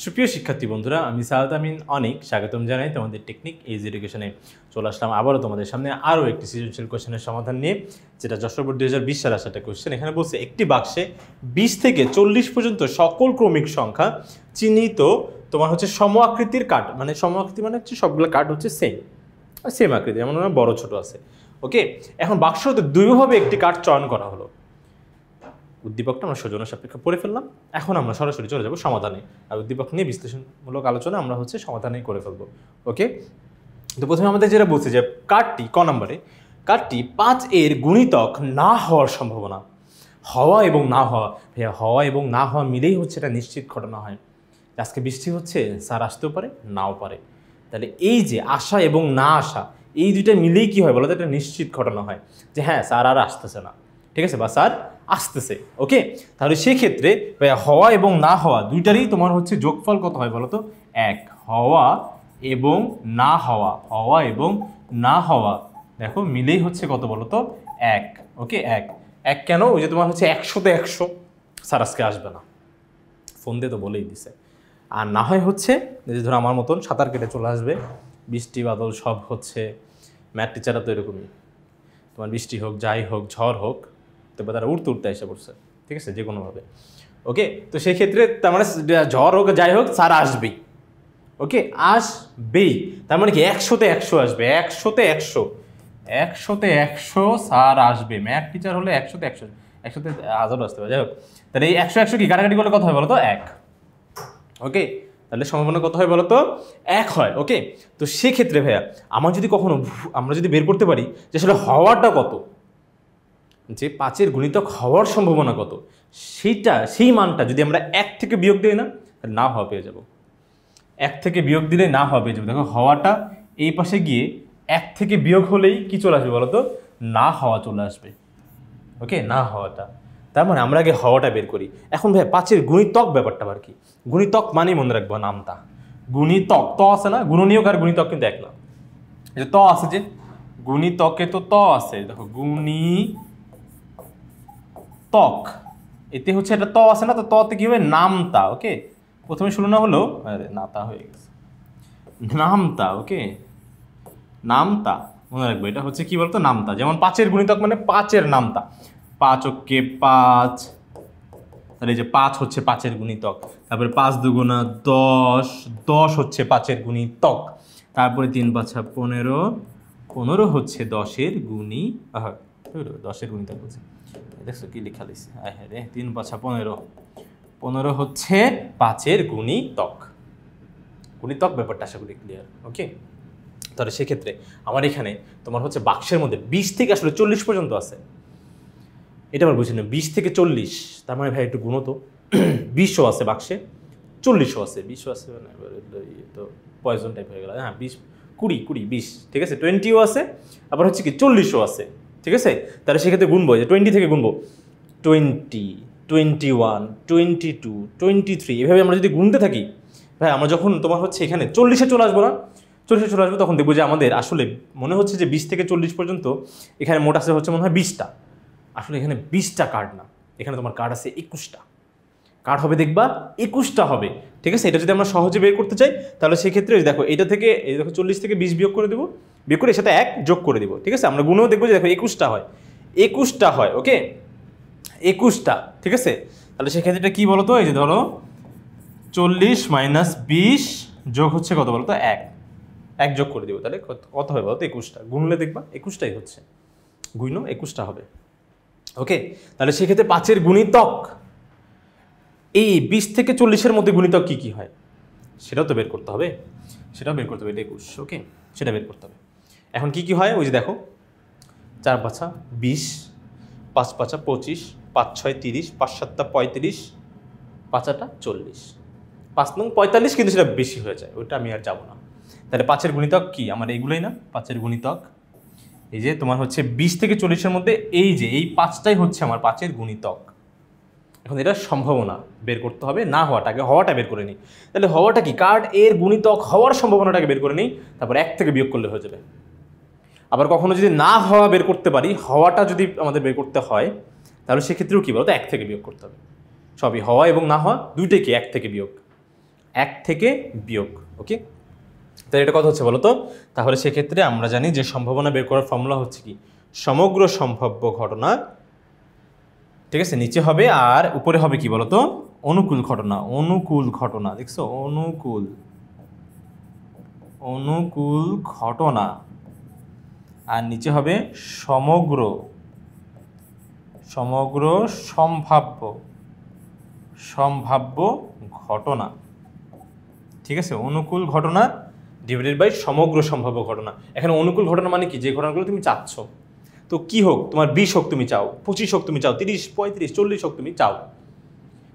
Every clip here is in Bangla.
সুপ্রিয় শিক্ষার্থী বন্ধুরা, আমি সাহাদ আমিন অনেক স্বাগতম জানাই তোমাদের টেকনিক এইজ এডুকেশনে। চলে আসলাম আবারও তোমাদের সামনে আরও একটি সৃজনশীল কোশ্চেনের সমাধান নিয়ে, যেটা যশোর বোর্ড 2020 সালে আসা একটা কোশ্চেন। এখানে বলছে একটি বাক্সে 20 থেকে 40 পর্যন্ত সকল ক্রমিক সংখ্যা চিহ্নিত তোমার হচ্ছে সম আকৃতির কাঠ, মানে সম আকৃতি মানে হচ্ছে সবগুলো কাঠ হচ্ছে সেম আকৃতি, যেমন বড় ছোট আছে। ওকে, এখন বাক্সতে দুইভাবে একটি কাঠ চয়ন করা হলো। উদ্দীপকটা আমরা সৌজন্য সাপেক্ষে পড়ে ফেললাম। এখন আমরা সরাসরি চলে যাব সমাধানে, আর উদ্দীপক নিয়ে বিশ্লেষণমূলক আলোচনা আমরা হচ্ছে সমাধানেই করে ফেলবো। ওকে, তো প্রথমে আমাদের যেটা বলছে যে কাঠটি ক নম্বরে, কাঠটি 5 এর গুণিতক না হওয়ার সম্ভাবনা। হওয়া এবং না হওয়া, ভাইয়া হওয়া এবং না হওয়া মিলেই হচ্ছে এটা নিশ্চিত ঘটনা হয়। আজকে বৃষ্টি হচ্ছে, স্যার আসতেও পারে নাও পারে। তাহলে এই যে আসা এবং না আসা, এই দুইটা মিলেই কি হয় বলো তো, এটা নিশ্চিত ঘটনা হয় যে হ্যাঁ স্যার আর আসতেছে না, ঠিক আছে, বা স্যার আসতেছে। ওকে, তাহলে সেক্ষেত্রে হওয়া এবং না হওয়া দুইটারই তোমার হচ্ছে যোগফল কত হয় বলো তো, 1। হওয়া এবং না হওয়া, হওয়া এবং না হওয়া দেখো মিলেই হচ্ছে কত বলো তো, 1। ওকে, 1 কেন? ওই যে তোমার হচ্ছে 100তে 100, স্যার আজকে আসবে না, ফোন দিয়ে তো বলেই দিছে। আর না হয় হচ্ছে যে ধরো আমার মতন সাঁতার কেটে চলে আসবে, বৃষ্টি বাদল সব হচ্ছে, ম্যাথ টিচাররা তো এরকমই, তোমার বৃষ্টি হোক যাই হোক ঝড় হোক, তবে তারা উঠতে উঠতে এসে পড়ছে, ঠিক আছে, যে কোনোভাবে। ওকে, তো সেই ক্ষেত্রে তার মানে ঝড় হোক যাই হোক স্যার আসবেই। ওকে, আসবেই, তার মানে কি 100তে 100 আসবে, 100তে 100, 100তে 100 স্যার আসবে। ম্যাথ টিচার হলে 100তে 100, 100তে 1000 আসতে পারে, যাই হোক। তাহলে এই 100 100 কি কাটাকাটি করলে কত হয় বলো তো, 1। ওকে, তাহলে সম্ভাবনা কত হয় বলো তো, 1 হয়। ওকে, তো সেক্ষেত্রে ভাইয়া আমার যদি কখনো আমরা যদি বের করতে পারি যে আসলে হওয়াটা কত, যে 5 এর গুণিতক হওয়ার সম্ভাবনা কত, সেই মানটা যদি আমরা 1 থেকে বিয়োগ দিই না, তাহলে না হওয়া পেয়ে যাব। 1 থেকে বিয়োগ দিলে না হওয়া পেয়ে যাবো। দেখো হওয়াটা এই পাশে গিয়ে 1 থেকে বিয়োগ হলেই কি চলে আসবে বলো তো, না হওয়া চলে আসবে। ওকে, না হওয়াটা, তার মানে আমরা আগে হওয়াটা বের করি। এখন ভাই 5 এর গুণিতক ব্যাপারটা আবার কি, গুণিতক মানেই মনে রাখবো নামটা, গুণিতক ত আছে না, গুণনীয়ক আর গুণিতক কিন্তু এক না। এই যে ত আছে, যে গুণিতকে তো ত আছে, দেখো গুণিতক, এতে হচ্ছে এটা ত আছে না, তো ততে কি হবে, নামতা। ওকে, প্রথমে শুরু না হলো, আরে নাতা হয়ে গেছে, নামতা। ওকে, নামতা মনে রাখবো, এটা হচ্ছে কি বলতো, নামতা। যেমন 5 এর গুণিতক মানে 5 এর নামতা, 5 ওকে 5, তাহলে এই যে 5 হচ্ছে 5 এর গুণিতক, তারপরে 5 দুগুণা 10, 10 হচ্ছে 5 এর গুণিতক, তারপরে 3 5 15, 15 হচ্ছে 10 এর গুণী, 10 এর গুণিতক বলছে, দেখছো কি লেখা দিছে, হ্যাঁ রে, 3 5 15, 15 হচ্ছে 5 এর গুণিতক। গুণিতক ব্যাপারটা আশা করি ক্লিয়ার। ওকে, তাহলে সেক্ষেত্রে আমার এখানে তোমার হচ্ছে বাক্সের মধ্যে 20 থেকে আসলে 40 পর্যন্ত আছে, এটা আমার বুঝি না, 20 থেকে 40, তার মানে ভাই একটু গুণ তো, 20ও আছে বাক্সে, 40ও আছে, 20ও আছে মানে তো পয়জন টাইপ হয়ে গেল। হ্যাঁ 20 20 20 20, ঠিক আছে, 20ও আছে, আবার হচ্ছে কি 40ও আছে, ঠিক আছে। তাহলে সেক্ষেত্রে গুনবো, যে 20 থেকে গুনবো, 20 21 22 23, এভাবে আমরা যদি গুনতে থাকি ভাই, আমরা যখন তোমার হচ্ছে এখানে 40-এ চলে আসবো না, 40-এ চলে আসবো, তখন দেখবো যে আমাদের আসলে মনে হচ্ছে যে 20 থেকে 40 পর্যন্ত এখানে মোট আছে হচ্ছে মনে হয় 20টা, আসলে এখানে 20টা কার্ড না, এখানে তোমার কার্ড আছে 21টা। কার্ড হবে দেখবা 21টা হবে, ঠিক আছে। এটা যদি আমরা সহজে বের করতে চাই, তাহলে সেক্ষেত্রে দেখো এটা থেকে, এই দেখো 40 থেকে 20 বিয়োগ করে দেবো, বিয়োগ করে এর সাথে 1 যোগ করে দিব, ঠিক আছে। আমরা গুণেও দেখবো যে দেখো 21টা হয়, 21টা হয়। ওকে, 21টা, ঠিক আছে। তাহলে সেক্ষেত্রে এটা কী বলো তো, এই যে ধরো 40 মাইনাস 20 যোগ হচ্ছে কত বলো তো, 1 যোগ করে দিব, তাহলে কত হবে বলো তো, 21টা। গুনলে দেখবা 21টাই হচ্ছে, গুইনো 21টা হবে। ওকে, তাহলে সেক্ষেত্রে 5 এর গুণিতক, এই 20 থেকে 40-এর মধ্যে গুণিতক কি কি হয় সেটাও তো বের করতে হবে, সেটাও বের করতে হবে, এটা 21। ওকে, সেটা বের করতে হবে। এখন কি কি হয়, ওই যে দেখো 4 5 20, 5 5 25, 5 6 30, 5 7 35, 5 8 40, 5 9 45, কিন্তু সেটা বেশি হয়ে যায়, ওইটা আমি আর যাবো না। তাহলে 5 এর গুণিতক কি আমার এইগুলোই না, 5 এর গুণিতক এই যে তোমার হচ্ছে 20 থেকে 40-এর মধ্যে এই যে এই 5টাই হচ্ছে আমার 5 এর গুণিতক। এখন এটা সম্ভাবনা বের করতে হবে, না হওয়াটাকে, হওয়াটা বের করে নিই। তাহলে হওয়াটা কি, কার্ড এর গুণিতক হওয়ার সম্ভাবনাটাকে বের করে নিই, তারপর 1 থেকে বিয়োগ করলে হয়ে যাবে। আবার কখনো যদি না হওয়া বের করতে পারি, হওয়াটা যদি আমাদের বের করতে হয়, তাহলে সেক্ষেত্রেও কী বলতো, 1 থেকে বিয়োগ করতে হবে। সবই হওয়া এবং না হওয়া দুইটাই কি 1 থেকে বিয়োগ, 1 থেকে বিয়োগ। ওকে, তাহলে এটা কথা হচ্ছে বলো তো। তাহলে সেক্ষেত্রে আমরা জানি যে সম্ভাবনা বের করার ফর্মুলা হচ্ছে কি, সমগ্র সম্ভাব্য ঘটনা, ঠিক আছে, নিচে হবে আর উপরে হবে কি বলতো, অনুকূল ঘটনা। অনুকূল ঘটনা, দেখছো, অনুকূল অনুকূল ঘটনা, আর নিচে হবে সমগ্র সমগ্র সম্ভাব্য সম্ভাব্য ঘটনা। ঠিক আছে, অনুকূল ঘটনা ডিভাইডেড বাই সমগ্র সম্ভাব্য ঘটনা। এখানে অনুকূল ঘটনা মানে কি, যে ঘটনাগুলো তুমি চাচ্ছ, তো কি হোক, তোমার 20 হোক তুমি চাও, 25 হোক তুমি চাও, 30, 35, 40 হোক তুমি চাও,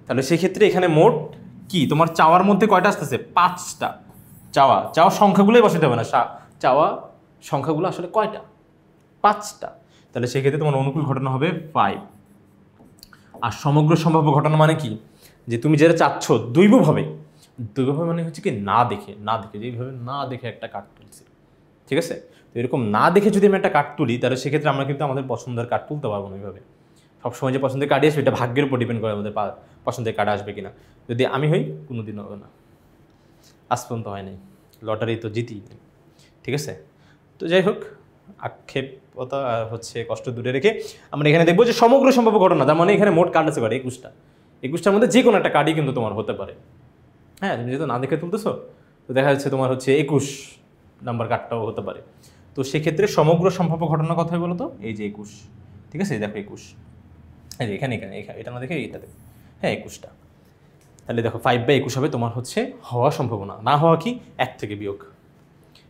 তাহলে সেক্ষেত্রে এখানে মোট কি তোমার চাওয়ার মধ্যে কয়টা আসতেছে, 5টা চাওয়া। চাওয়া সংখ্যাগুলোই বসাতে হবে না, চাওয়া সংখ্যাগুলো আসলে কয়টা, 5টা। তাহলে সেক্ষেত্রে তোমার অনুকূল ঘটনা হবে 5। আর সমগ্র সম্ভাব্য ঘটনা মানে কি, যে তুমি যেটা চাচ্ছ দৈবভাবে মানে হচ্ছে কি না দেখে যেইভাবে না দেখে একটা কার্ড তুলছি, ঠিক আছে। তো এরকম না দেখে যদি আমি একটা কার্ড তুলি, তাহলে সেক্ষেত্রে আমরা কিন্তু আমাদের পছন্দের কার্ড তুলতে পারবো না এইভাবে। সবসময় যে পছন্দের কার্ডই আসবে এটা ভাগ্যের উপর ডিপেন্ড করে আমাদের পছন্দের কার্ড আসবে কিনা। যদি আমি হই, কোনোদিনও হবে না, আজ পর্যন্ত হয় নাই, লটারি তো জিতি, ঠিক আছে। তো যাই হোক, আক্ষেপতা হচ্ছে কষ্ট দূরে রেখে আমরা এখানে দেখবো যে সমগ্র সম্ভাব্য ঘটনা, তার মানে এখানে মোট কার্ড আছে 21টা। 21টার মধ্যে যে কোনো একটা কার্ডই কিন্তু তোমার হতে পারে। হ্যাঁ, তুমি যেহেতু না দেখে তুলতেছো, তো দেখা যাচ্ছে তোমার হচ্ছে 21 নাম্বার কার্ডটাও হতে পারে। তো সেক্ষেত্রে সমগ্র সম্ভাব্য ঘটনার কথাই বলো তো, এই যে 21, ঠিক আছে, দেখো 21, এই যে এখানে এটা না দেখে এটা দেখো, হ্যাঁ 21টা। তাহলে দেখো 5/21 হবে তোমার হচ্ছে হওয়া সম্ভাবনা। না হওয়া কি, 1 থেকে বিয়োগ,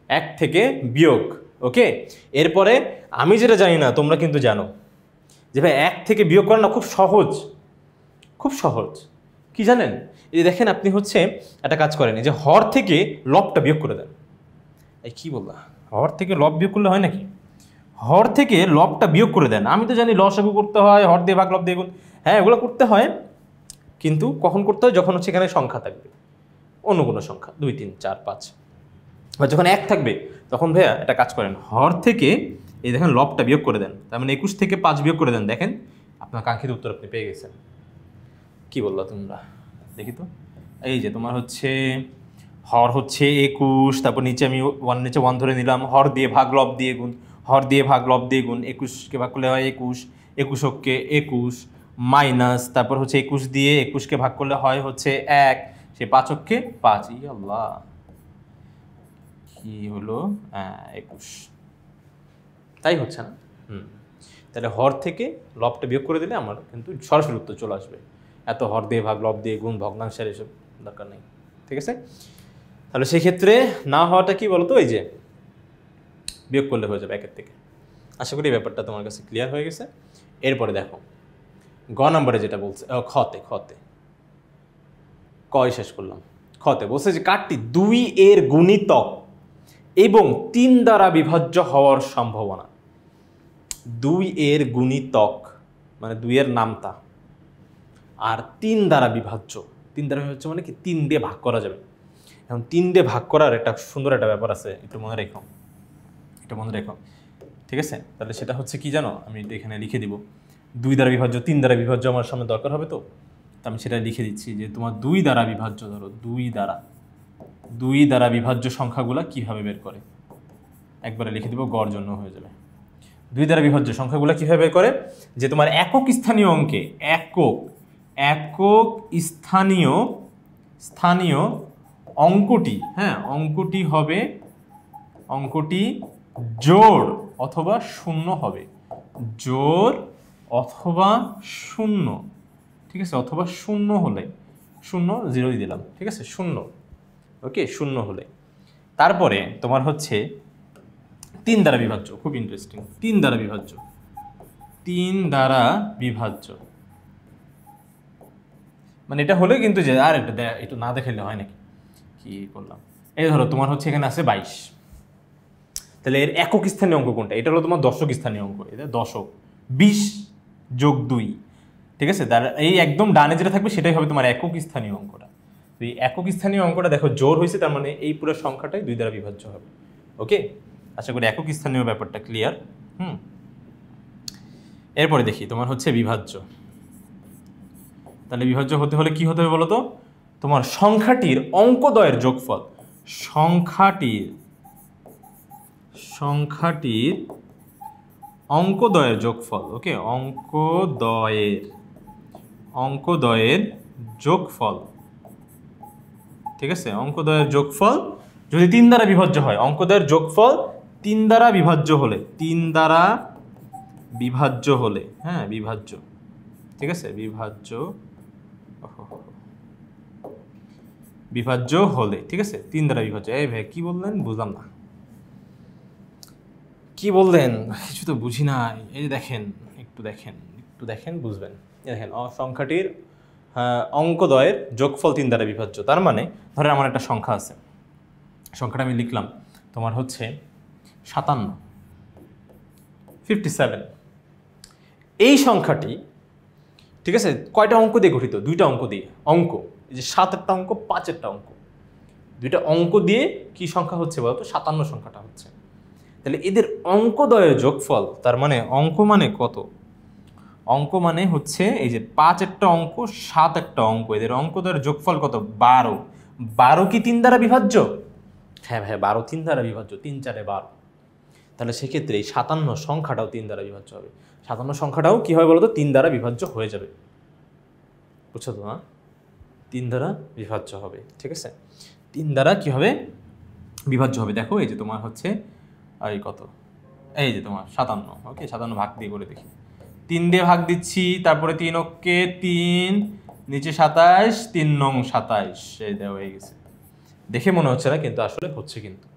1 থেকে বিয়োগ। ওকে, এরপরে আমি যেটা জানি না তোমরা কিন্তু জানো, যে ভাই 1 থেকে বিয়োগ করা না খুব সহজ, খুব সহজ। কি জানেন, এই যে দেখেন আপনি হচ্ছে একটা কাজ করেন, এই যে হর থেকে লবটা বিয়োগ করে দেন। এই কি বললা, হর থেকে লব বিয়োগ করলে হয় নাকি, হর থেকে লবটা বিয়োগ করে দেন। আমি তো জানি লসাগু করতে হয়, হর দিয়ে ভাগ লব দিয়ে গুণ, হ্যাঁ এগুলো করতে হয়, কিন্তু কখন করতে হয়, যখন হচ্ছে এখানে সংখ্যা থাকবে, অন্য কোনো সংখ্যা 2, 3, 4, 5, বা যখন 1 থাকবে তখন ভাইয়া একটা কাজ করেন, হর থেকে এই দেখেন লবটা বিয়োগ করে দেন, তার মানে 21 থেকে 5 বিয়োগ করে দেন, দেখেন আপনার কাঙ্ক্ষিত উত্তর আপনি পেয়ে গেছেন। কি বললো তোমরা, দেখি তো। এই যে তোমার হচ্ছে হর হচ্ছে 21, তারপর নিচে আমি নিচে 1 ধরে নিলাম, হর দিয়ে ভাগ লব দিয়ে গুণ, হর দিয়ে ভাগ লব দিয়ে গুণ, 21কে ভাগ করলে হয় 21, 21কে 21 মাইনাস, তারপর হচ্ছে 21 দিয়ে 21কে ভাগ করলে হয় হচ্ছে 1, সে 5কে 5, ই আল্লাহ কি হলো, 21, তাই হচ্ছে না। তাহলে হর থেকে লবটা বিয়োগ করে দিলে আমার কিন্তু সরাসরি উত্তর চলে আসবে, এত হর দিয়ে ভাগ লব দিয়ে গুণ ভগ্নাংশের এসব দরকার নেই, ঠিক আছে। তাহলে সেই ক্ষেত্রে না হওয়াটা কি বলতো, এই যে বিয়োগ করলে হয়ে যাবে 1 থেকে। আশা করি ব্যাপারটা তোমার কাছে ক্লিয়ার হয়ে গেছে। এরপরে দেখো গ নম্বরে যেটা বলছে, খতে কয় শেষ করলাম, খতে বলছে যে কার্ডটি 2 এর গুণিতক এবং 3 দ্বারা বিভাজ্য হওয়ার সম্ভাবনা। 2 এর গুণিতক মানে 2 এর নামতা, আর 3 দ্বারা বিভাজ্য। 3 দ্বারা বিভাজ্য মানে কি, 3 দিয়ে ভাগ করা যাবে। এখন 3 দিয়ে ভাগ করার একটা সুন্দর একটা ব্যাপার আছে, একটু মনে রেখো, ঠিক আছে। তাহলে সেটা হচ্ছে কি জানো, আমি এখানে লিখে দিব, 2 দ্বারা বিভাজ্য, 3 দ্বারা বিভাজ্য আমার সামনে দরকার হবে, তো আমি সেটা লিখে দিচ্ছি যে তোমার 2 দ্বারা বিভাজ্য, ধরো 2 দ্বারা বিভাজ্য সংখ্যাগুলো কিভাবে বের করে, একবারে লিখে দিব, গড় জন্য হয়ে যাবে। 2 দ্বারা বিভাজ্য সংখ্যাগুলো কিভাবে বের করে, যে তোমার একক স্থানীয় অঙ্কে একক স্থানীয় অঙ্কটি, হ্যাঁ অঙ্কটি জোড় অথবা শূন্য হবে, জোড় অথবা শূন্য, ঠিক আছে, অথবা শূন্য হলে, 0 0 দিলাম, ঠিক আছে, 0, ওকে, 0 হলে তারপরে তোমার হচ্ছে 3 দ্বারা বিভাজ্য, খুব ইন্টারেস্টিং, 3 দ্বারা বিভাজ্য মানে এটা হলে কিন্তু যে আর একটু না দেখাইলে হয় নাকি, কি করলাম। এই ধরো তোমার হচ্ছে এখানে আছে 22, তাহলে এর একক স্থানীয় অঙ্ক কোনটা, এটা হলো তোমার দশক স্থানীয় অঙ্ক, এটা দশক, 20 যোগ 2, ঠিক আছে। তার এই একদম ডানে যেটা থাকবে সেটাই হবে তোমার একক স্থানীয় অঙ্কটা। তো এই একক স্থানীয় অঙ্কটা দেখো জোর হয়েছে, তার মানে এই পুরো সংখ্যাটাই 2 দ্বারা বিভাজ্য হবে। ওকে, আশা করি একক স্থানীয় ব্যাপারটা ক্লিয়ার। এরপরে দেখি তোমার হচ্ছে বিভাজ্য। তাহলে বিভাজ্য হতে হলে কি হতে হবে বলো তো, তোমার সংখ্যাটির অঙ্কদ্বয়ের যোগফল, সংখ্যাটির অঙ্কদ্বয়ের যোগফল, ওকে, অঙ্কদ্বয়ের যোগফল, ঠিক আছে, অঙ্কদ্বয়ের যোগফল যদি 3 দ্বারা বিভাজ্য হয়, অঙ্কদ্বয়ের যোগফল 3 দ্বারা বিভাজ্য হলে, 3 দ্বারা বিভাজ্য হলে, হ্যাঁ বিভাজ্য, ঠিক আছে, বিভাজ্য হলে, ঠিক আছে, 3 দ্বারা বিভাজ্য। এই ভাই কি বললেন বুঝলাম না, কি বললেন কিছু তো বুঝি নাই। এই যে দেখেন, একটু দেখেন বুঝবেন। দেখেন সংখ্যাটির অঙ্কদ্বয়ের যোগফল 3 দ্বারা বিভাজ্য, তার মানে ধরেন আমার একটা সংখ্যা আছে, সংখ্যাটা আমি লিখলাম তোমার হচ্ছে 57। এই সংখ্যাটি, ঠিক আছে, কয়টা অঙ্ক দিয়ে গঠিত? 2টা অঙ্ক দিয়ে। অঙ্ক এই যে 7-এরটা অঙ্ক, 5-এরটা অঙ্ক, 2টা অঙ্ক দিয়ে কি সংখ্যা হচ্ছে বলতো? 57 সংখ্যাটা হচ্ছে। তাহলে এদের অঙ্কদ্বয়ের যোগফল, তার মানে অঙ্ক মানে কত? অঙ্ক মানে হচ্ছে এই যে 5-একটা অঙ্ক, 7-একটা অঙ্ক, এদের অঙ্কদ্বয়ের যোগফল কত? 12। 12 কি 3 দ্বারা বিভাজ্য? হ্যাঁ ভাই 12 3 দ্বারা বিভাজ্য, 3×4 = 12। তাহলে সেক্ষেত্রে এই 57 সংখ্যাটাও 3 দ্বারা বিভাজ্য হবে। 57 সংখ্যাটাও কি হবে বলতো? 3 দ্বারা বিভাজ্য হয়ে যাবে। বুঝছো তো? না, 3 দ্বারা বিভাজ্য হবে, ঠিক আছে, 3 দ্বারা কি হবে? বিভাজ্য হবে। দেখো এই যে তোমার হচ্ছে আর এই কত, এই যে তোমার 57, ওকে, 57 ভাগ দিয়ে করে দেখি, 3 দিয়ে ভাগ দিচ্ছি, তারপরে 3 ওকে 3, নিচে 27, 3 নং 27, এই দেওয়া হয়ে গেছে। দেখে মনে হচ্ছে না, কিন্তু আসলে হচ্ছে। কিন্তু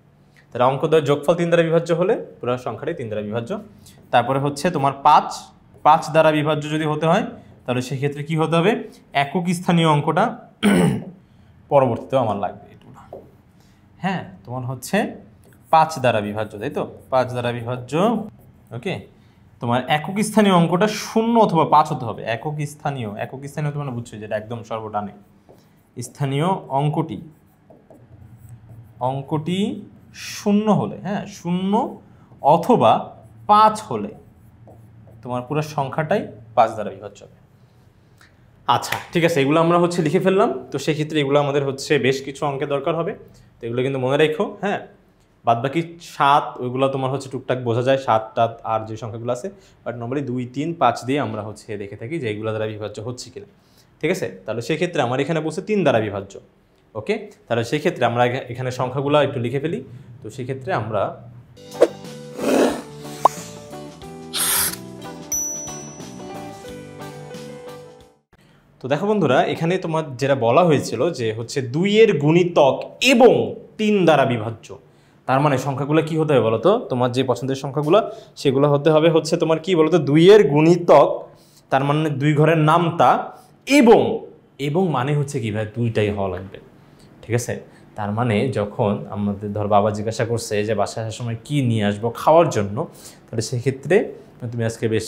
তাহলে অঙ্কদ্বয়ের যোগফল 3 দ্বারা বিভাজ্য হলে পুরো সংখ্যাটাই 3 দ্বারা বিভাজ্য। তারপরে হচ্ছে তোমার 5 দ্বারা বিভাজ্য যদি হতে হয়, তাহলে সেক্ষেত্রে কি হতে হবে? একক স্থানীয় অঙ্কটা পরবর্তীতেও আমার লাগবে একটু, হ্যাঁ, তোমার হচ্ছে 5 দ্বারা বিভাজ্য, তাই তো? 5 দ্বারা বিভাজ্য, ওকে। তোমার একক স্থানীয় অঙ্কটা 0 অথবা 5 হতে হবে। একক স্থানীয় তোমরা বুঝছো, যেটা একদম সর্বডানে স্থানীয় অঙ্কটি 0 হলে, হ্যাঁ 0 অথবা 5 হলে তোমার পুরো সংখ্যাটাই 5 দ্বারা বিভাজ্য হবে। আচ্ছা ঠিক আছে, এগুলো আমরা হচ্ছে লিখে ফেললাম। তো সেক্ষেত্রে এগুলো আমাদের হচ্ছে বেশ কিছু অঙ্কের দরকার হবে, তো এগুলো কিন্তু মনে রেখো, হ্যাঁ। বাদবাকি 7 ওইগুলো তোমার হচ্ছে টুকটাক বোঝা যায়, 7 আর যে সংখ্যাগুলো আছে, বাট নর্মালি 2, 3, 5 দিয়ে আমরা হচ্ছে দেখে থাকি যে এগুলো দ্বারা বিভাজ্য হচ্ছে কিনা, ঠিক আছে। তাহলে সেক্ষেত্রে আমার এখানে বলছে 3 দ্বারা বিভাজ্য, ওকে। তাহলে সেক্ষেত্রে আমরা এখানে সংখ্যাগুলো একটু লিখে ফেলি। তো সেক্ষেত্রে আমরা তো দেখো বন্ধুরা, এখানে তোমার যেটা বলা হয়েছিল যে হচ্ছে 2 এর গুণিতক এবং 3 দ্বারা বিভাজ্য, তার মানে সংখ্যাগুলো কি হতে হবে বলতো? তোমার যে পছন্দের সংখ্যাগুলো সেগুলো হতে হবে হচ্ছে তোমার কি বলতো? 2 এর গুণিতক, তার মানে 2 ঘরের নামতা, এবং মানে হচ্ছে কি ভাই, 2টাই হওয়া লাগবে, ঠিক আছে। তার মানে যখন আমাদের ধর বাবা জিজ্ঞাসা করছে যে বাসায় আসার সময় কি নিয়ে আসবো খাওয়ার জন্য, তাহলে সেক্ষেত্রে তুমি আজকে বেশ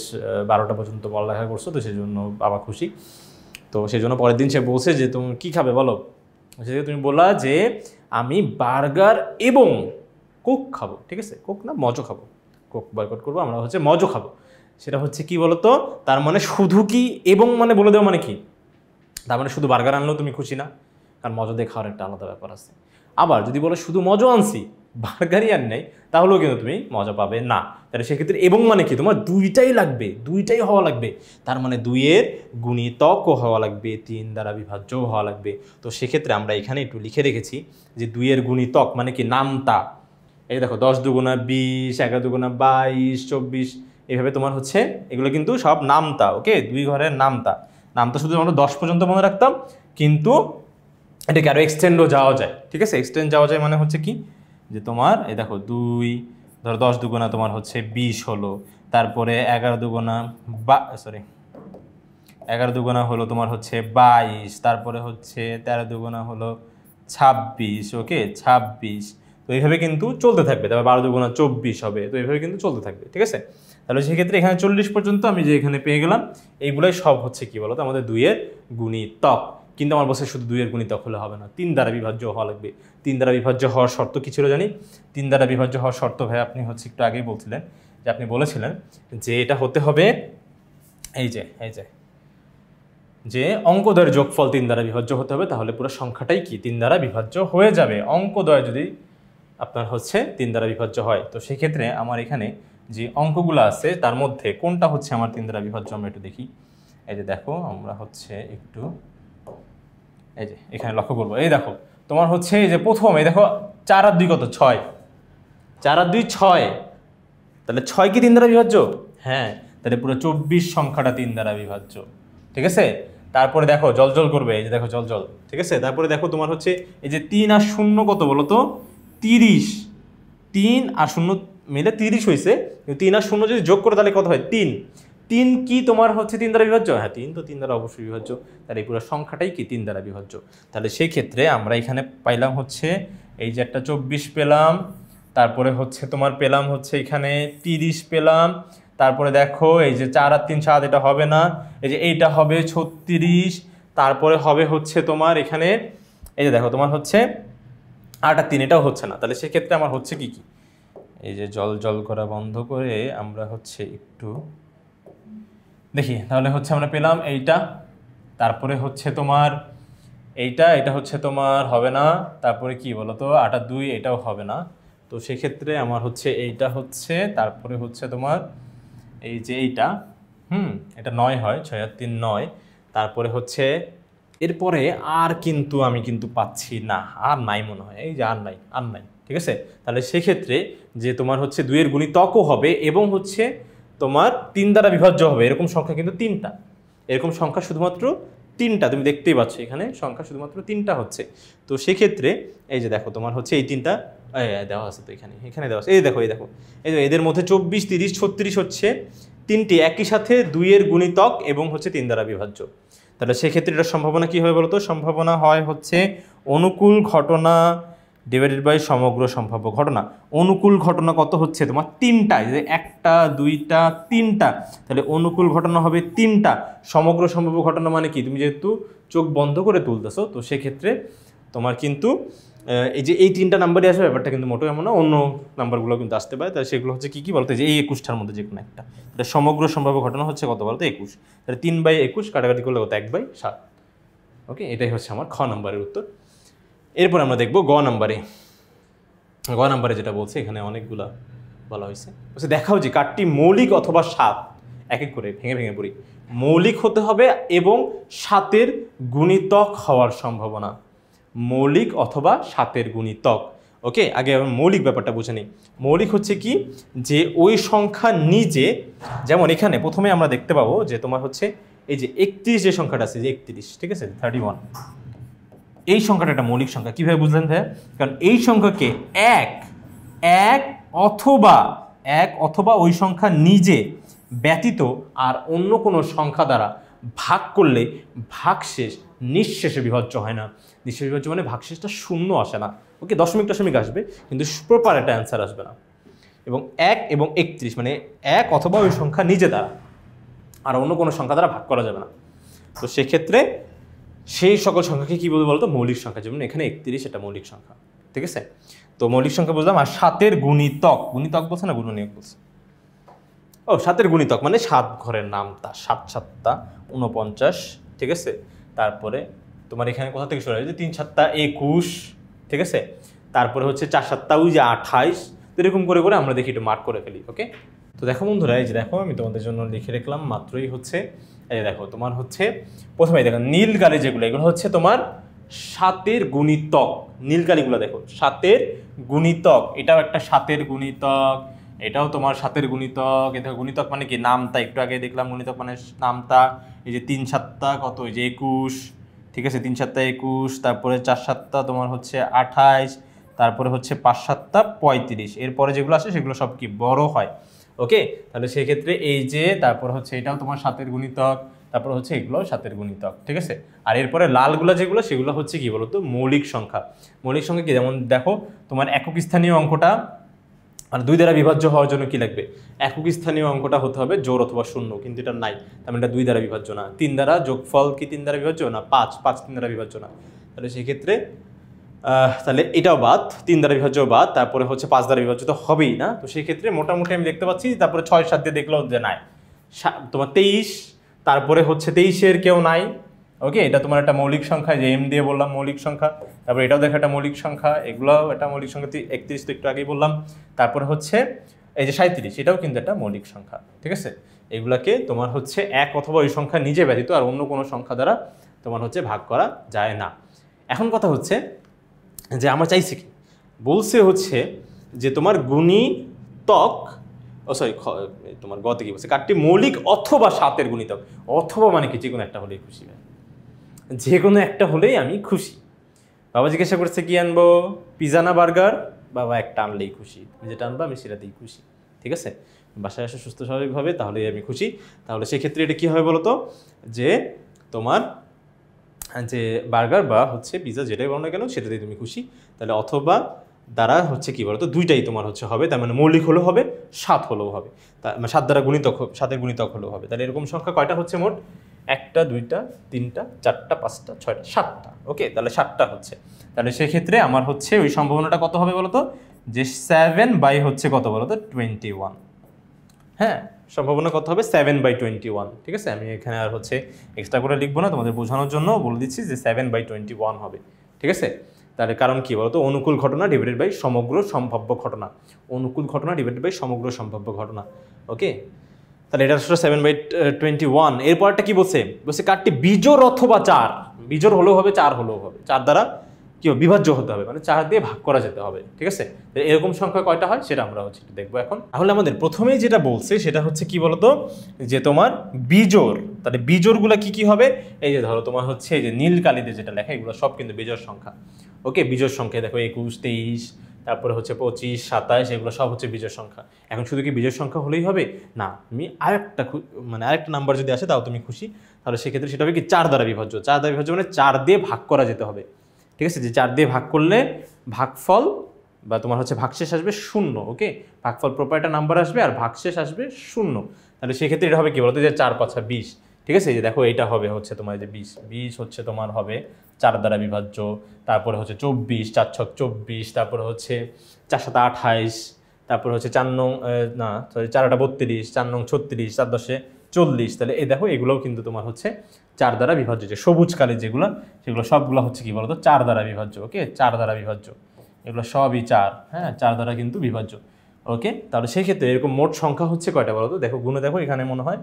12টা পর্যন্ত পড়ালেখা করছো, তো সেই জন্য বাবা খুশি। তো সেই জন্য পরের দিন সে বলছে যে তুমি কি খাবে বলো, সেটা তুমি বললা যে আমি বার্গার এবং কোক খাবো, ঠিক আছে, কোক না মজো খাবো, কোক বয়কট করবো, আমরা হচ্ছে মজো খাবো। সেটা হচ্ছে কি বলতো? তার মানে শুধু কি এবং মানে বলে দেওয়া মানে কি? তার মানে শুধু বার্গার আনলেও তুমি খুশি না, কারণ মজা দিয়ে খাওয়ার একটা আলাদা ব্যাপার আছে। আবার যদি বলো শুধু মজা আনছি, বার্গারই আর নেই, তাহলেও কিন্তু তুমি মজা পাবে না। তাহলে সেক্ষেত্রে এবং মানে কি, তোমার 2টাই লাগবে, 2টাই হওয়া লাগবে। তার মানে 2 এর গুণিতকও হওয়া লাগবে, 3 দ্বারা বিভাজ্যও হওয়া লাগবে। তো সেক্ষেত্রে আমরা এখানে একটু লিখে রেখেছি যে 2 এর গুণিতক মানে কি, নামতা। এই দেখো 10 দুগুণা 20, 11 দুগুণা 22, 24, এইভাবে তোমার হচ্ছে এগুলো কিন্তু সব নামতা, ওকে, 2 ঘরের নামতা। শুধু আমরা 10 পর্যন্ত মনে রাখতাম, কিন্তু এটাকে আরও এক্সটেন্ডও যাওয়া যায়, ঠিক আছে। এক্সটেন্ড যাওয়া যায় মানে হচ্ছে কি, যে তোমার এই দেখো 2 ধরো 10 দুগুণা তোমার হচ্ছে 20 হলো, তারপরে 11 দুগুণা 11 দুগুণা হলো তোমার হচ্ছে 22, তারপরে হচ্ছে 13 দুগুণা হলো 26, ওকে 26। তো এইভাবে কিন্তু চলতে থাকবে। তারপর 12 দুগুণা 24 হবে, তো এইভাবে কিন্তু চলতে থাকবে, ঠিক আছে। তাহলে সেক্ষেত্রে এখানে 40 পর্যন্ত আমি যে এখানে পেয়ে গেলাম, এইগুলোই সব হচ্ছে কি বলতো আমাদের 2 এর গুণিতক। কিন্তু আমার বসে শুধু 2 এর গুণিতক হলে হবে না, 3 দ্বারা বিভাজ্য হওয়া লাগবে। 3 দ্বারা বিভাজ্য হওয়ার শর্ত কি ছিল জানি? 3 দ্বারা বিভাজ্য হওয়ার শর্ত ভাই আপনি হচ্ছে একটু আগেই বলছিলেন, যে আপনি বলেছিলেন যে এটা হতে হবে এই যে যে অঙ্কদ্বয়ের যোগফল 3 দ্বারা বিভাজ্য হতে হবে, তাহলে পুরো সংখ্যাটাই কি 3 দ্বারা বিভাজ্য হয়ে যাবে অঙ্কদ্বয় যদি আপনার হচ্ছে 3 দ্বারা বিভাজ্য হয়। তো সেই ক্ষেত্রে আমার এখানে যে অঙ্কগুলো আছে তার মধ্যে কোনটা হচ্ছে আমার 3 দ্বারা বিভাজ্য আমরা একটু দেখি। এই যে দেখো আমরা হচ্ছে একটু এই যে এখানে লক্ষ্য করবো, এই দেখো তোমার হচ্ছে এই যে প্রথম এই দেখো 4 আর 2 কত 6, 4 আর 2 6, তাহলে 6 কি 3 দ্বারা বিভাজ্য? হ্যাঁ, তাহলে পুরো 24 সংখ্যাটা 3 দ্বারা বিভাজ্য, ঠিক আছে। তারপরে দেখো জল জল করবে, এই যে দেখো জল জল, ঠিক আছে। তারপরে দেখো তোমার হচ্ছে এই যে 3 আর 0 কত বলো তো 30, 3 আর 0 মিলে 30 হয়েছে, 3 আর 0 যদি যোগ করে তাহলে কত হয় 3, 3 কি তোমার হচ্ছে 3 দ্বারা বিভাজ্য? হ্যাঁ 3 তো 3 দ্বারা অবশ্যই বিভাজ্য, তাহলে এই পুরো সংখ্যাটাই কি 3 দ্বারা বিভাজ্য। তাহলে সেই ক্ষেত্রে আমরা এখানে পাইলাম হচ্ছে এই যে একটা 24 পেলাম, তারপরে হচ্ছে তোমার পেলাম হচ্ছে এখানে 30 পেলাম, তারপরে দেখো এই যে 4 আর 3 7 এটা হবে না, এই যে এইটা হবে 36, তারপরে হবে হচ্ছে তোমার এখানে এই যে দেখো তোমার হচ্ছে 8 আর 3 এটাও হচ্ছে না। তাহলে সেক্ষেত্রে আমার হচ্ছে কি কি এই যে জল জল করা বন্ধ করে আমরা হচ্ছে একটু দেখি, তাহলে হচ্ছে আমরা পেলাম এইটা, তারপরে হচ্ছে তোমার এইটা, এটা হচ্ছে তোমার হবে না, তারপরে কি বলো তো 8 আর 2 এটাও হবে না। তো সেক্ষেত্রে আমার হচ্ছে এইটা হচ্ছে, তারপরে হচ্ছে তোমার এই যে এইটা এটা 9 হয়, 6 আর 3 9, তারপরে হচ্ছে এরপরে আর কিন্তু আমি কিন্তু পাচ্ছি না, আর নাই মনে হয়, এই যে আর নাই আর নাই, ঠিক আছে। তাহলে সেক্ষেত্রে যে তোমার হচ্ছে 2 এর গুণিতকও হবে এবং হচ্ছে তোমার 3 দ্বারা বিভাজ্য হবে এরকম সংখ্যা কিন্তু 3টা, এরকম সংখ্যা শুধুমাত্র 3টা, তুমি দেখতেই পাচ্ছ এখানে সংখ্যা শুধুমাত্র 3টা হচ্ছে। তো সেক্ষেত্রে এই যে দেখো তোমার হচ্ছে এই 3টা দেওয়া আছে, তো এখানে এখানে দেওয়া আছে, এই দেখো এই দেখো এই যে এদের মধ্যে 24 30 36 হচ্ছে 3টি একই সাথে 2 এর গুণিতক এবং হচ্ছে 3 দ্বারা বিভাজ্য। তাহলে সেক্ষেত্রে এটার সম্ভাবনা কী হয় বলো তো? সম্ভাবনা হয় হচ্ছে অনুকূল ঘটনা ডিভাইডেড বাই সমগ্র সম্ভাব্য ঘটনা। অনুকূল ঘটনা কত হচ্ছে তোমার 3টা, যে 1টা 2টা 3টা, তাহলে অনুকূল ঘটনা হবে 3টা। সমগ্র সম্ভাব্য ঘটনা মানে কি? তুমি যেহেতু চোখ বন্ধ করে তুলতেছো, তো সেক্ষেত্রে তোমার কিন্তু এই যে এই 3টা নাম্বারই আসবে, ব্যাপারটা কিন্তু মোটেও এমন না, অন্য নাম্বারগুলো কিন্তু আসতে পারে। তাহলে সেগুলো হচ্ছে কী কী বলতে, যে এই 21টার মধ্যে যে কোনো একটা। তাহলে সমগ্র সম্ভাব্য ঘটনা হচ্ছে কত বলতো 21, তাহলে 3/21 কাটাকাটি করলে কত 1/7। ওকে, এটাই হচ্ছে আমার খ নাম্বারের উত্তর। এরপর আমরা দেখব গ নাম্বারে। গ নাম্বারে যেটা বলছে এখানে অনেকগুলা বলা হয়েছে, বলছে দেখাও যে কার্ডটি মৌলিক অথবা 7, এক এক করে ভেঙে ভেঙে পড়ি। মৌলিক হতে হবে এবং 7-এর গুণিতক হওয়ার সম্ভাবনা, মৌলিক অথবা 7-এর গুণিতক। ওকে, আগে মৌলিক ব্যাপারটা বুঝে নিই। মৌলিক হচ্ছে কি, যে ওই সংখ্যা নিজে, যেমন এখানে প্রথমে আমরা দেখতে পাবো যে তোমার হচ্ছে এই যে 31 যে সংখ্যাটা আছে, যে 31, ঠিক আছে 31, এই সংখ্যাটা একটা মৌলিক সংখ্যা। কীভাবে বুঝলেন ভাই? কারণ এই সংখ্যাকে এক অথবা ওই সংখ্যা নিজে ব্যতীত আর অন্য কোনো সংখ্যা দ্বারা ভাগ করলে ভাগশেষ নিঃশেষে বিভাজ্য হয় না। নিঃশেষে বিভাজ্য মানে ভাগশেষটা শূন্য আসে না। ওকে, দশমিক টশমিক আসবে কিন্তু প্রপার একটা অ্যান্সার আসবে না। এবং 1 এবং 31 মানে 1 অথবা ওই সংখ্যা নিজে দ্বারা আর অন্য কোনো সংখ্যা দ্বারা ভাগ করা যাবে না। তো সেক্ষেত্রে সেই সকল সংখ্যাকে কী বলবো বলতো? মৌলিক সংখ্যা। যেমন এখানে 31 এটা মৌলিক সংখ্যা, ঠিক আছে। তো মৌলিক সংখ্যা বুঝলাম। আর 7-এর গুণিতক, গুণিতক বলছে না গুণনীয়ক বলছে? ও 7-এর গুণিতক মানে 7 ঘরের নামতা, 7 7টা 49, ঠিক আছে। তারপরে তোমার এখানে কোথা থেকে শুরু হয়, যে 3 7টা 21, ঠিক আছে। তারপরে হচ্ছে 4 7টা ওই যে 28। তো এরকম করে করে আমরা দেখি একটু মার্ক করে ফেলি। ওকে, তো দেখো বন্ধুরা, এই যে দেখো আমি তোমাদের জন্য লিখে রাখলাম মাত্রই হচ্ছে, এই দেখো তোমার হচ্ছে প্রথমে দেখো নীল কালি যেগুলো, এগুলো হচ্ছে তোমার 7-এর গুণিতক। নীল কালিগুলো দেখো 7-এর গুণিতক, এটাও একটা 7-এর গুণিতক, এটাও তোমার 7-এর গুণিতক। এটা গুণিতক মানে কি? নামতা, একটু আগে দেখলাম গুণিতক মানে নামতা। এই যে 3 7টা কত, এই যে 21, ঠিক আছে 3 7টা 21, তারপরে 4 7টা তোমার হচ্ছে 28, তারপরে হচ্ছে 5 7টা 35। এরপরে যেগুলো আসে সেগুলো সব কি বড় হয়। ওকে, তাহলে সেক্ষেত্রে এই যে তারপর হচ্ছে এটাও তোমার 7-এর গুণিতক, তারপর হচ্ছে এগুলো 7-এর গুণিতক, ঠিক আছে। আর এরপরে লালগুলো যেগুলো, সেগুলো হচ্ছে কি বলতো? মৌলিক সংখ্যা। মৌলিক সংখ্যা কি? যেমন দেখো তোমার একক স্থানীয় অঙ্কটা আর 2 দ্বারা বিভাজ্য হওয়ার জন্য কি লাগবে? একক স্থানীয় অঙ্কটা হতে হবে জোড় অথবা শূন্য, কিন্তু এটা নাই, তার মানে এটা 2 দ্বারা বিভাজ্য না। 3 দ্বারা যোগফল কি 3 দ্বারা বিভাজ্য না? 5 3 দ্বারা বিভাজ্য না। তাহলে সেক্ষেত্রে তাহলে এটাও বাদ, 3 দ্বারা বিভাজ্য বাদ, তারপরে হচ্ছে 5 দ্বারা বিভাজ্য তো হবেই না। তো সেই ক্ষেত্রে মোটামুটি আমি দেখতে পাচ্ছি, তারপরে 6 7 দিয়ে দেখলেও যে নাই, তোমার 23, তারপরে হচ্ছে 23-এর কেউ নাই, ওকে, এটা তোমার একটা মৌলিক সংখ্যা, যে এম দিয়ে বললাম মৌলিক সংখ্যা। তারপর এটাও দেখো একটা মৌলিক সংখ্যা, এগুলোও একটা মৌলিক সংখ্যা, 31 তো একটু আগেই বললাম। তারপরে হচ্ছে এই যে 37, এটাও কিন্তু একটা মৌলিক সংখ্যা, ঠিক আছে। এগুলাকে তোমার হচ্ছে এক অথবা ওই সংখ্যা নিজে ব্যতীত আর অন্য কোনো সংখ্যা দ্বারা তোমার হচ্ছে ভাগ করা যায় না। এখন কথা হচ্ছে যে আমরা চাইছি কি, বলছে হচ্ছে যে তোমার গুণিতক, তোমার গতে কি বলছে, কাঠটি মৌলিক অথবা 7 গুণিতক। অথবা মানে কি, যে কোনো একটা হলেই খুশি ভাই, যে কোনো একটা হলেই আমি খুশি। বাবা জিজ্ঞাসা করছে কি আনবো, পিজা না বার্গার, বাবা একটা আনলেই খুশি, তুমি যেটা আনবো আমি সেটাতেই খুশি, ঠিক আছে। বাসায় আসে সুস্থ স্বাভাবিকভাবে, তাহলেই আমি খুশি। তাহলে সেক্ষেত্রে এটা কী হবে বলো তো, যে তোমার যে বার্গার বা হচ্ছে পিজা যেটাই বলো না কেন সেটাতেই তুমি খুশি। তাহলে অথবা দ্বারা হচ্ছে কি বলতো, দুইটাই তোমার হচ্ছে হবে, তার মানে মৌলিক হলেও হবে, 7 হলেও হবে, 7 দ্বারা গুণিতক, 7-এর গুণিতক হলেও হবে। তাহলে এরকম সংখ্যা কয়টা হচ্ছে মোট, 1টা 2টা 3টা 4টা 5টা 6টা 7টা। ওকে, তাহলে 7টা হচ্ছে। তাহলে সেক্ষেত্রে আমার হচ্ছে ওই সম্ভাবনাটা কত হবে বলতো, যে 7 হচ্ছে কত বলতো, 21। হ্যাঁ, সম্ভাবনা কত হবে, 7/21, ঠিক আছে। আমি এখানে আর হচ্ছে এক্সট্রা করে লিখবো না, তোমাদের বোঝানোর জন্য বলে দিচ্ছি যে 7/21 হবে, ঠিক আছে। তাহলে কারণ কি বলতো, অনুকূল ঘটনা ডিভাইডেড বাই সমগ্র সম্ভাব্য ঘটনা, অনুকূল ঘটনা ডিভাইডেড বাই সমগ্র সম্ভাব্য ঘটনা। ওকে, তাহলে এটা আসলে 7/21। এরপরটা কি বলছে, কাঠটি বিজোড় অথবা 4, বিজোড় হলেও হবে 4 হলেও হবে, 4 দ্বারা কি বিভাজ্য হতে হবে, মানে 4 দিয়ে ভাগ করা যেতে হবে, ঠিক আছে। এরকম সংখ্যা কয়টা হয় সেটা আমরা হচ্ছে দেখবো এখন। তাহলে আমাদের প্রথমেই যেটা বলছে সেটা হচ্ছে কি বলতো, যে তোমার বিজোড়। তাহলে বিজোড়গুলো কি কি হবে, এই যে ধরো তোমার হচ্ছে এই যে নীল কালিতে যেটা লেখা, এগুলো সব কিন্তু বিজোড় সংখ্যা। ওকে, বিজোড় সংখ্যা দেখো 21, 23, তারপরে হচ্ছে 25, 27, এগুলো সব হচ্ছে বিজোড় সংখ্যা। এখন শুধু কি বিজোড় সংখ্যা হলেই হবে না, তুমি আরেকটা নাম্বার যদি আসে তাও তুমি খুশি। তাহলে সেক্ষেত্রে সেটা হবে কি 4 দ্বারা বিভাজ্য। 4 দ্বারা বিভাজ্য মানে 4 দিয়ে ভাগ করা যেতে হবে, ঠিক আছে। যে 4 দিয়ে ভাগ করলে ভাগফল বা তোমার হচ্ছে ভাগশেষ আসবে 0। ওকে, ভাগফল প্রপারটা নাম্বার আসবে আর ভাগশেষ আসবে 0। তাহলে সেক্ষেত্রে এটা হবে কি বলতো, যে 4 × 5 = 20, ঠিক আছে। এই যে দেখো এইটা হবে হচ্ছে তোমার যে 20 হচ্ছে তোমার হবে 4 দ্বারা বিভাজ্য। তারপরে হচ্ছে 24, 4 × 6 = 24, তারপরে হচ্ছে 4 × 7 = 28, তারপরে হচ্ছে 4 নং 4 × 8 = 32, 4 নং 36, 4 × 10 = 40। তাহলে এই দেখো এগুলোও কিন্তু তোমার হচ্ছে 4 দ্বারা বিভাজ্য। যে সবুজ কালি যেগুলো, সেগুলো সবগুলো হচ্ছে কি বলতো 4 দ্বারা বিভাজ্য। ওকে, 4 দ্বারা বিভাজ্য, এগুলো সবই 4, হ্যাঁ 4 দ্বারা কিন্তু বিভাজ্য। ওকে, তাহলে সেই ক্ষেত্রে এরকম মোট সংখ্যা হচ্ছে কয়টা বলতো, দেখো গুণে দেখো, এখানে মনে হয়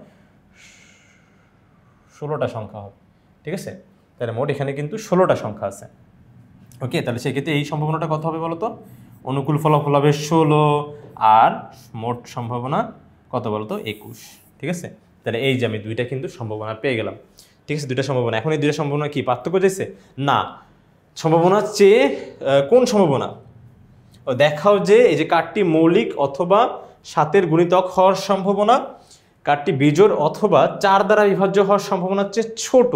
16টা সংখ্যা হবে, ঠিক আছে। তাহলে মোট এখানে কিন্তু 16টা সংখ্যা আছে। ওকে, তাহলে সেক্ষেত্রে এই সম্ভাবনাটা কত হবে বলতো, অনুকূল ফলাফল হবে 16 আর মোট সম্ভাবনা কত বলতো 21, ঠিক আছে। তাহলে এই যে আমি দুইটা কিন্তু সম্ভাবনা পেয়ে গেলাম, ঠিক আছে, দুইটা সম্ভাবনা। এখন এই দুইটা সম্ভাবনা কি পার্থক্য যাইছে না, সম্ভাবনার চেয়ে কোন সম্ভাবনা, দেখাও যে এই যে কাঠটি মৌলিক অথবা 7-এর গুণিতক হওয়ার সম্ভাবনা, কাঠটি বিজোড় অথবা 4 দ্বারা বিভাজ্য হওয়ার সম্ভাবনার চেয়ে ছোট,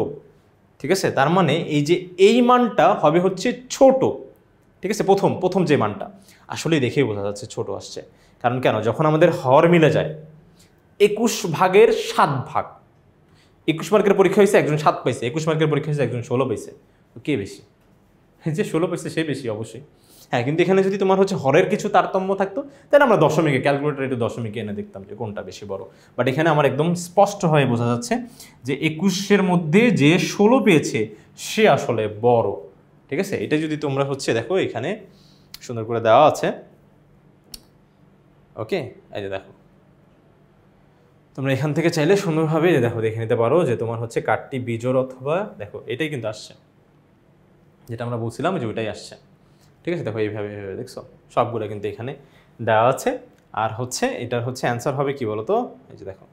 ঠিক আছে। তার মানে এই যে এই মানটা হবে হচ্ছে ছোট, ঠিক আছে। প্রথম যে মানটা আসলে দেখেই বোঝা যাচ্ছে ছোট আসছে, কারণ কেন, যখন আমাদের হর মিলে যায় 21/7, 21 মার্কের পরীক্ষা হয়েছে একজন 7 পাইছে, 21 মার্কের পরীক্ষা হয়েছে একজন 16 পাইছে, কে বেশি, যে 16 পাইছে সে বেশি অবশ্যই। হ্যাঁ, কিন্তু এখানে যদি তোমার হচ্ছে হরের কিছু তারতম্য থাকতো, তাহলে আমরা দশমিকে ক্যালকুলেটর একটু দশমিকে এনে দেখতাম যে কোনটা বেশি বড়। বাট এখানে আমার একদম স্পষ্ট হয়ে বোঝা যাচ্ছে যে 21-এর মধ্যে যে 16 পেয়েছে সে আসলে বড়, ঠিক আছে। এটা যদি তোমরা হচ্ছে দেখো এখানে সুন্দর করে দেওয়া আছে। ওকে, এই যে দেখো তোমরা এখান থেকে চাইলে সুন্দরভাবে দেখো দেখে নিতে পারো যে তোমার হচ্ছে কাঠটি বিজোড় অথবা, দেখো এটাই কিন্তু আসছে, যেটা আমরা বলছিলাম যে ওইটাই আসছে, ঠিক আছে। দেখো এইভাবে দেখছো সবগুলো কিন্তু এখানে দেওয়া আছে। আর হচ্ছে এটার হচ্ছে অ্যান্সার হবে কি বলো তো, এই যে দেখো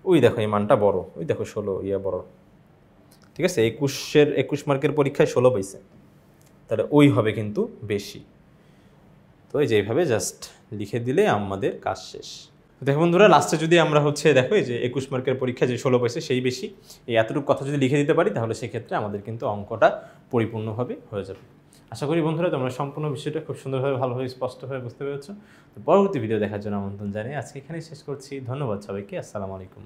ওই দেখো এই মানটা বড়, ওই দেখো 16 বড়, ঠিক আছে। 21 মার্কের পরীক্ষায় 16 পাইছে, তাহলে ওই হবে কিন্তু বেশি। তো এই যে এইভাবে জাস্ট লিখে দিলে আমাদের কাজ শেষ। দেখো বন্ধুরা, লাস্টে যদি আমরা হচ্ছে দেখো এই যে 21 মার্কের পরীক্ষায় যে 16 পাইছে সেই বেশি, এই এতটুকু কথা যদি লিখে দিতে পারি, তাহলে সেক্ষেত্রে আমাদের কিন্তু অঙ্কটা পরিপূর্ণভাবে হয়ে যাবে। আশা করি বন্ধুরা তোমরা সম্পূর্ণ বিষয়টা খুব সুন্দরভাবে ভালোভাবে স্পষ্টভাবে বুঝতে পেরেছো। তো পরবর্তী ভিডিও দেখার জন্য আমন্ত্রণ জানিয়ে আজকে এখানেই শেষ করছি। ধন্যবাদ সবাইকে, আসসালামু আলাইকুম।